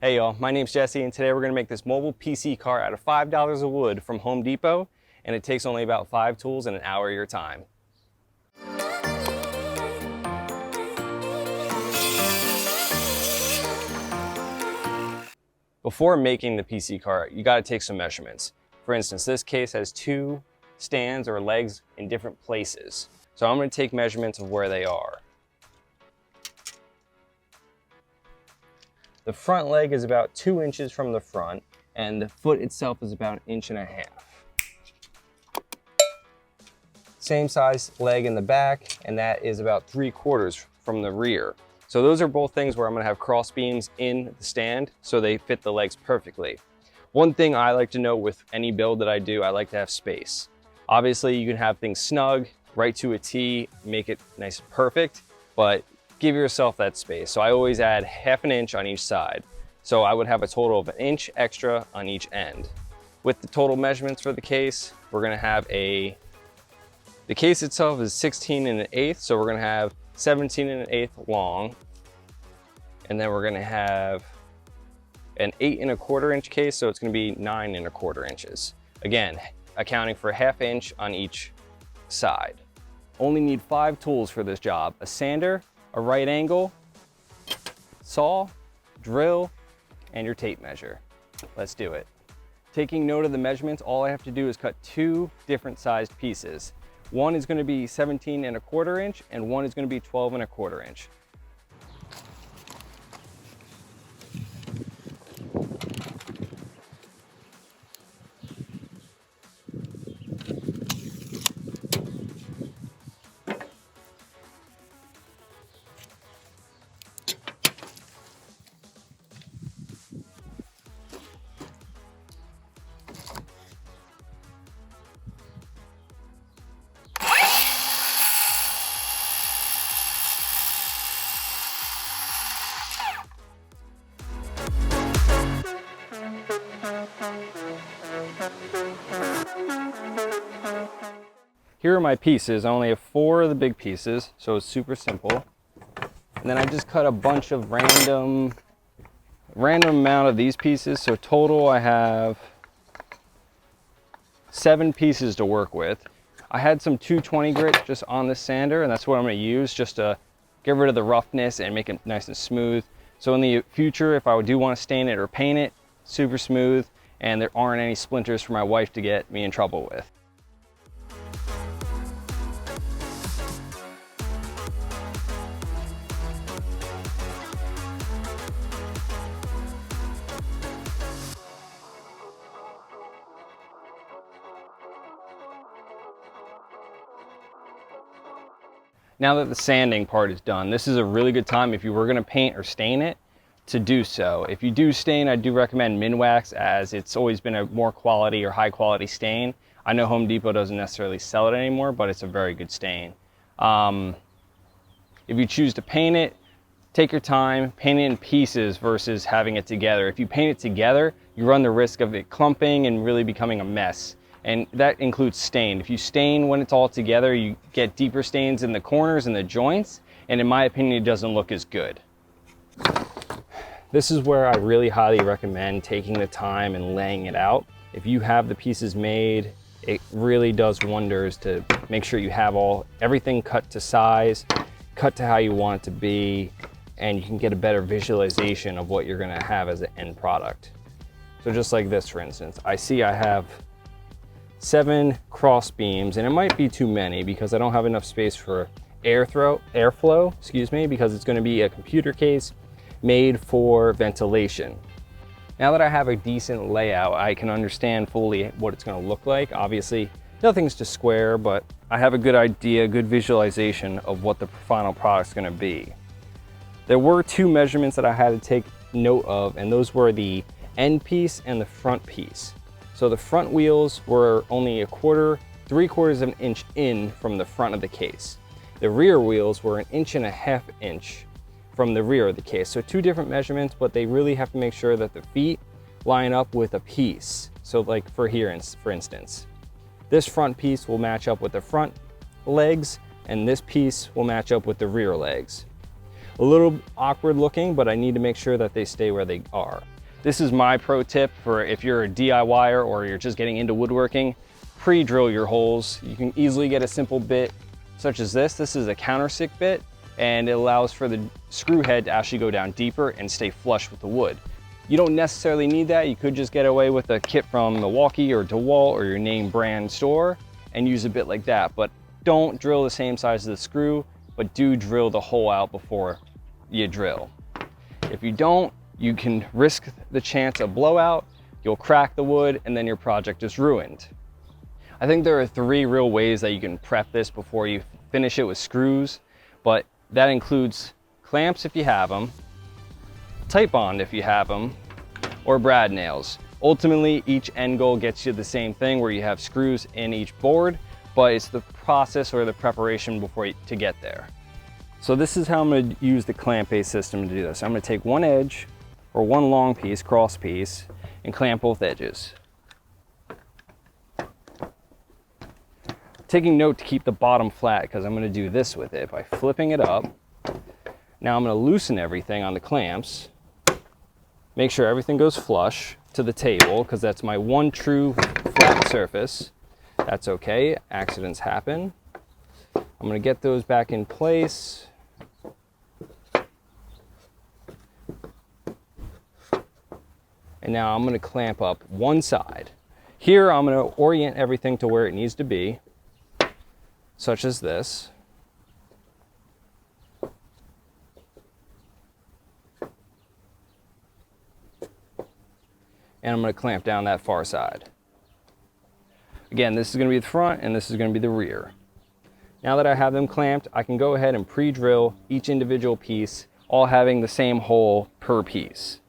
Hey y'all, my name's Jesse and today we're going to make this mobile PC car out of $5 of wood from Home Depot, and it takes only about 5 tools and an hour of your time. Before making the PC car, you got to take some measurements. For instance, this case has 2 stands or legs in different places. So I'm going to take measurements of where they are. The front leg is about 2 inches from the front, and the foot itself is about 1.5 inches. Same size leg in the back, and that is about 3/4 from the rear. So those are both things where I'm gonna have cross beams in the stand so they fit the legs perfectly. One thing I like to know with any build that I do, I like to have space. Obviously you can have things snug, right to a T, make it nice and perfect, but give yourself that space. So I always add 1/2 inch on each side. So I would have a total of 1 inch extra on each end. With the total measurements for the case, we're gonna have the case itself is 16 1/8, so we're gonna have 17 1/8 long. And then we're gonna have an 8 1/4 inch case, so it's gonna be 9 1/4 inches. Again, accounting for 1/2 inch on each side. Only need 5 tools for this job: a sander, a right angle, saw, drill, and your tape measure. Let's do it. Taking note of the measurements, all I have to do is cut 2 different sized pieces. One is gonna be 17 1/4 inch and one is gonna be 12 1/4 inch. Here are my pieces. I only have 4 of the big pieces, so it's super simple. And then I just cut a bunch of random amount of these pieces. So total I have 7 pieces to work with. I had some 220 grit just on the sander, and that's what I'm going to use just to get rid of the roughness and make it nice and smooth. So in the future, if I do want to stain it or paint it, super smooth, and there aren't any splinters for my wife to get me in trouble with. Now that the sanding part is done, this is a really good time if you were gonna paint or stain it to do so. If you do stain, I do recommend Minwax, as it's always been a more quality or high quality stain. I know Home Depot doesn't necessarily sell it anymore, but it's a very good stain. If you choose to paint it, take your time, paint it in pieces versus having it together. If you paint it together, you run the risk of it clumping and really becoming a mess. And that includes stain. If you stain when it's all together, you get deeper stains in the corners and the joints, and in my opinion, it doesn't look as good. This is where I really highly recommend taking the time and laying it out. If you have the pieces made, it really does wonders to make sure you have everything cut to size, cut to how you want it to be, and you can get a better visualization of what you're gonna have as an end product. So just like this, for instance, I have 7 cross beams, and it might be too many because I don't have enough space for airflow, because it's going to be a computer case made for ventilation. Now that I have a decent layout, I can understand fully what it's going to look like. Obviously, nothing's to square, but I have a good idea, good visualization of what the final product's going to be. There were 2 measurements that I had to take note of, and those were the end piece and the front piece. So the front wheels were only 3/4 of an inch in from the front of the case. The rear wheels were 1.5 inches from the rear of the case. So 2 different measurements, but they really have to make sure that the feet line up with a piece. So like for instance, this front piece will match up with the front legs, and this piece will match up with the rear legs. A little awkward looking, but I need to make sure that they stay where they are. This is my pro tip for if you're a DIYer or you're just getting into woodworking. Pre-drill your holes. You can easily get a simple bit such as this. This is a countersink bit, and it allows for the screw head to actually go down deeper and stay flush with the wood. You don't necessarily need that. You could just get away with a kit from Milwaukee or Dewalt or your name brand store and use a bit like that. But don't drill the same size as the screw, but do drill the hole out before you drill. If you don't, you can risk the chance of blowout, you'll crack the wood, and then your project is ruined. I think there are 3 real ways that you can prep this before you finish it with screws, but that includes clamps if you have them, Titebond if you have them, or brad nails. Ultimately, each end goal gets you the same thing where you have screws in each board, but it's the process or the preparation to get there. So this is how I'm going to use the clamp-based system to do this. I'm going to take one edge or one long piece, cross piece, and clamp both edges. Taking note to keep the bottom flat because I'm going to do this with it by flipping it up. Now I'm going to loosen everything on the clamps. Make sure everything goes flush to the table because that's my one true flat surface. That's okay, accidents happen. I'm going to get those back in place. And now I'm going to clamp up one side. Here I'm going to orient everything to where it needs to be, such as this. And I'm going to clamp down that far side. Again, this is going to be the front and this is going to be the rear. Now that I have them clamped, I can go ahead and pre-drill each individual piece, all having the same hole per piece.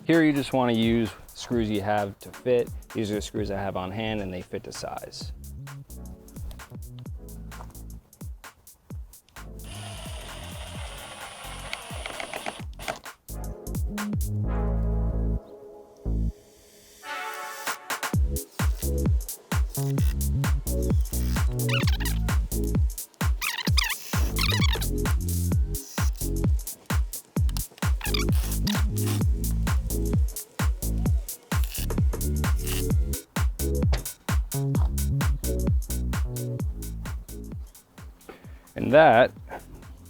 Here you just want to use screws you have to fit. These are the screws I have on hand and they fit to size. And that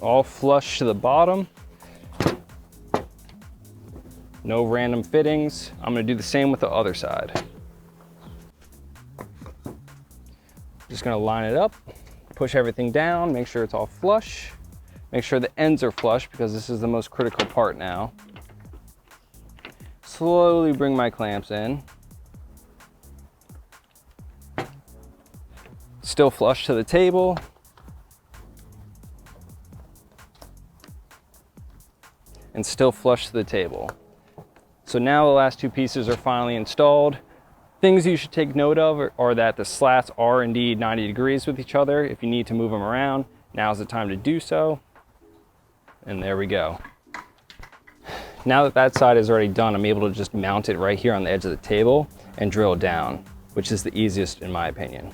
all flush to the bottom. No random fittings. I'm going to do the same with the other side. Just going to line it up, push everything down, make sure it's all flush. Make sure the ends are flush because this is the most critical part now. Slowly bring my clamps in. Still flush to the table. And still flush to the table. So now the last 2 pieces are finally installed. Things you should take note of are that the slats are indeed 90 degrees with each other. If you need to move them around, now's the time to do so. And there we go. Now that that side is already done, I'm able to just mount it right here on the edge of the table and drill down, which is the easiest in my opinion.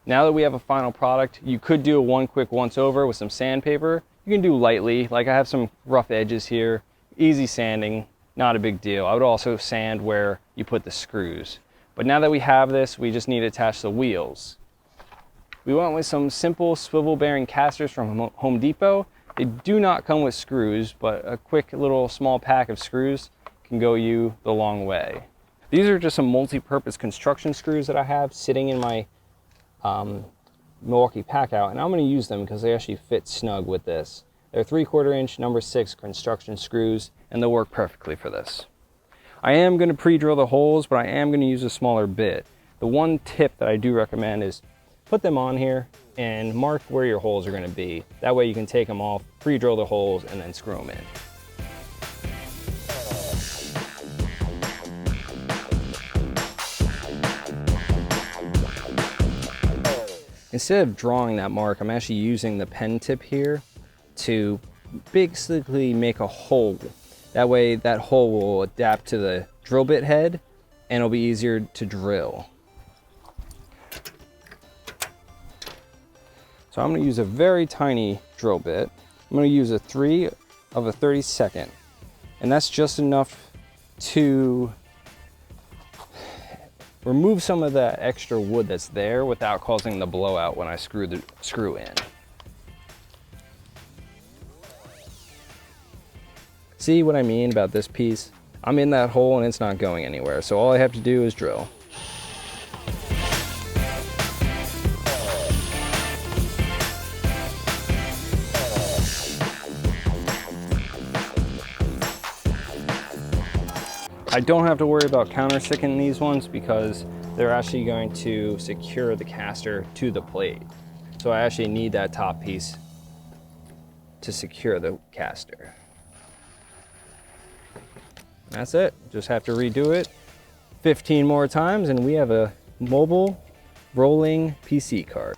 Now that we have a final product, you could do one quick once over with some sandpaper. You can do lightly, like I have some rough edges here, easy sanding, not a big deal. I would also sand where you put the screws. But now that we have this, we just need to attach the wheels. We went with some simple swivel bearing casters from Home Depot. They do not come with screws, but a quick little small pack of screws can go you the long way. These are just some multi-purpose construction screws that I have sitting in my Milwaukee pack out, and I'm going to use them because they actually fit snug with this. They're 3/4 inch number 6 construction screws, and they'll work perfectly for this. I am going to pre-drill the holes, but I am going to use a smaller bit. The one tip that I do recommend is put them on here and mark where your holes are going to be. That way you can take them off, pre-drill the holes, and then screw them in. Instead of drawing that mark, I'm actually using the pen tip here to basically make a hole. That way that hole will adapt to the drill bit head and it'll be easier to drill. So I'm going to use a very tiny drill bit. I'm going to use a 3/32, and that's just enough to remove some of that extra wood that's there without causing the blowout when I screw the screw in. See what I mean about this piece? I'm in that hole and it's not going anywhere, so all I have to do is drill. I don't have to worry about countersicking these ones because they're actually going to secure the caster to the plate. So I actually need that top piece to secure the caster. That's it. Just have to redo it 15 more times and we have a mobile rolling PC cart.